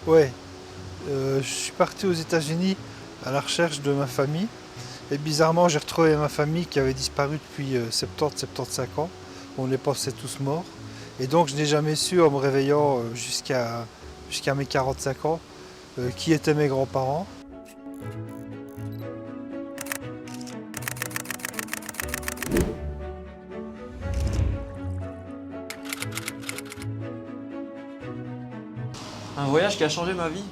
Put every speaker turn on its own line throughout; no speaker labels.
Ouais, je suis parti aux États-Unis à la recherche de ma famille. Et bizarrement, j'ai retrouvé ma famille qui avait disparu depuis 70-75 ans. On les pensait tous morts. Et donc, je n'ai jamais su, en me réveillant jusqu'à mes 45 ans, qui étaient mes grands-parents.
Un voyage qui a changé ma vie.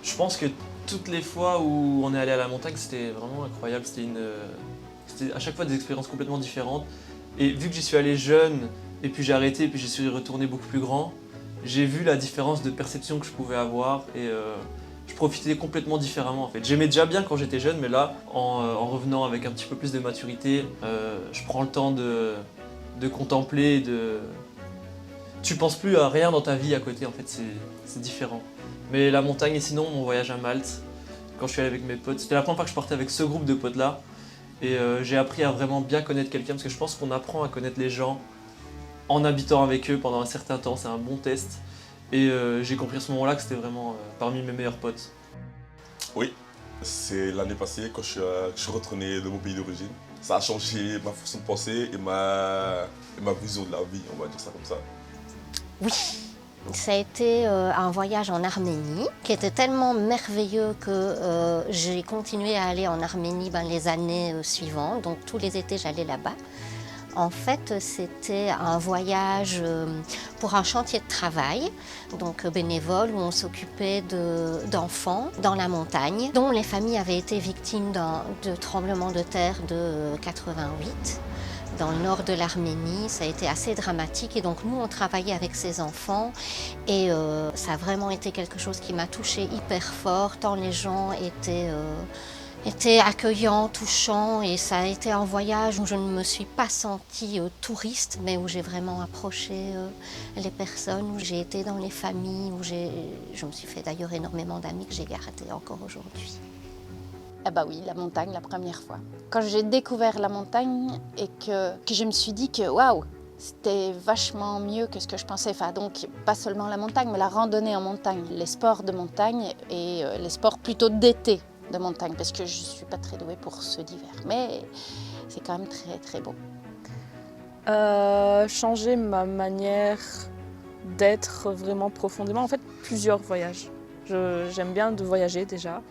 Je pense que toutes les fois où on est allé à la montagne, c'était vraiment incroyable. C'était à chaque fois des expériences complètement différentes. Et vu que j'y suis allé jeune, et puis j'ai arrêté, et puis j'y suis retourné beaucoup plus grand, j'ai vu la différence de perception que je pouvais avoir et je profitais complètement différemment en fait. J'aimais déjà bien quand j'étais jeune, mais là, en revenant avec un petit peu plus de maturité, je prends le temps de contempler, tu penses plus à rien dans ta vie à côté en fait, c'est différent. Mais la montagne et sinon mon voyage à Malte, quand je suis allé avec mes potes, c'était la première fois que je partais avec ce groupe de potes là. Et j'ai appris à vraiment bien connaître quelqu'un parce que je pense qu'on apprend à connaître les gens en habitant avec eux pendant un certain temps, c'est un bon test. Et j'ai compris à ce moment-là que c'était vraiment parmi mes meilleurs potes.
Oui, c'est l'année passée quand je suis retourné de mon pays d'origine. Ça a changé ma façon de penser et ma vision de la vie, on va dire ça comme ça.
Oui, ça a été un voyage en Arménie qui était tellement merveilleux que j'ai continué à aller en Arménie les années suivantes. Donc tous les étés, j'allais là-bas. En fait, c'était un voyage pour un chantier de travail, donc bénévole, où on s'occupait d'enfants dans la montagne, dont les familles avaient été victimes de tremblements de terre de 88. Dans le nord de l'Arménie, ça a été assez dramatique et donc nous on travaillait avec ces enfants et ça a vraiment été quelque chose qui m'a touchée hyper fort, tant les gens étaient accueillants, touchants et ça a été un voyage où je ne me suis pas sentie touriste mais où j'ai vraiment approché les personnes, où j'ai été dans les familles, je me suis fait d'ailleurs énormément d'amis que j'ai gardés encore aujourd'hui.
Ah bah oui, la montagne, la première fois. Quand j'ai découvert la montagne et que je me suis dit que waouh, c'était vachement mieux que ce que je pensais. Enfin, donc, pas seulement la montagne, mais la randonnée en montagne, les sports de montagne et les sports plutôt d'été de montagne, parce que je ne suis pas très douée pour ceux d'hiver. Mais c'est quand même très, très beau.
Changer ma manière d'être vraiment profondément. En fait, plusieurs voyages. J'aime bien de voyager déjà.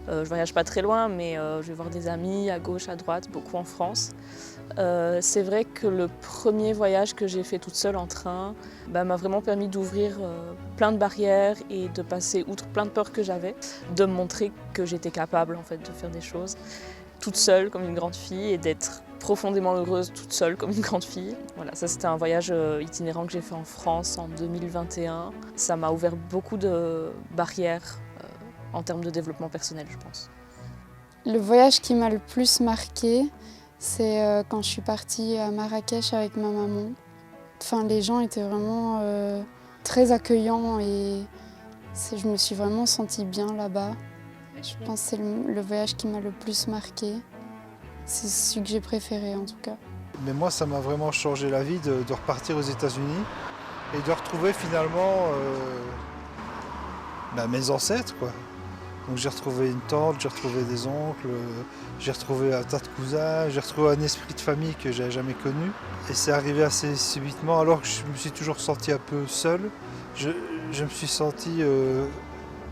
Je voyage pas très loin, mais je vais voir des amis à gauche, à droite, beaucoup en France. C'est vrai que le premier voyage que j'ai fait toute seule en train m'a vraiment permis d'ouvrir plein de barrières et de passer outre plein de peurs que j'avais, de me montrer que j'étais capable en fait, de faire des choses toute seule comme une grande fille et d'être profondément heureuse toute seule comme une grande fille. Voilà, ça c'était un voyage itinérant que j'ai fait en France en 2021. Ça m'a ouvert beaucoup de barrières en termes de développement personnel, je pense.
Le voyage qui m'a le plus marqué, c'est quand je suis partie à Marrakech avec ma maman. Enfin, les gens étaient vraiment très accueillants et je me suis vraiment sentie bien là-bas. Je pense que c'est le voyage qui m'a le plus marqué. C'est celui que j'ai préféré en tout cas.
Mais moi, ça m'a vraiment changé la vie de repartir aux États-Unis et de retrouver finalement mes ancêtres, quoi. Donc j'ai retrouvé une tante, j'ai retrouvé des oncles, j'ai retrouvé un tas de cousins, j'ai retrouvé un esprit de famille que j'avais jamais connu. Et c'est arrivé assez subitement, alors que je me suis toujours senti un peu seul. Je me suis senti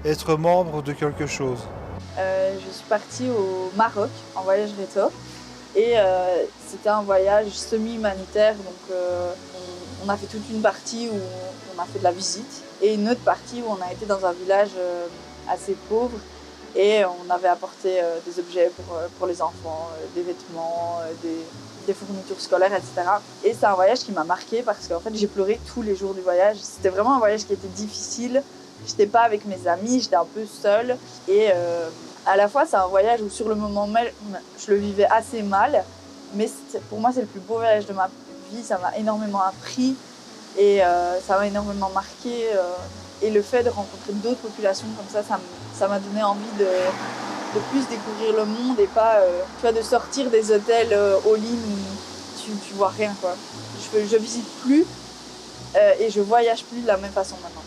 être membre de quelque chose.
Je suis partie au Maroc en voyage réto et c'était un voyage semi-humanitaire. Donc on a fait toute une partie où on a fait de la visite et une autre partie où on a été dans un village assez pauvre et on avait apporté des objets pour les enfants, des vêtements, des fournitures scolaires, etc. Et c'est un voyage qui m'a marquée parce qu'en fait j'ai pleuré tous les jours du voyage. C'était vraiment un voyage qui était difficile. J'étais pas avec mes amis, j'étais un peu seule et à la fois c'est un voyage où sur le moment même je le vivais assez mal, mais pour moi c'est le plus beau voyage de ma vie, ça m'a énormément appris et ça m'a énormément marqué et le fait de rencontrer d'autres populations comme ça m'a donné envie de plus découvrir le monde et pas de sortir des hôtels all-in où tu vois rien, quoi. Je visite plus et je voyage plus de la même façon maintenant.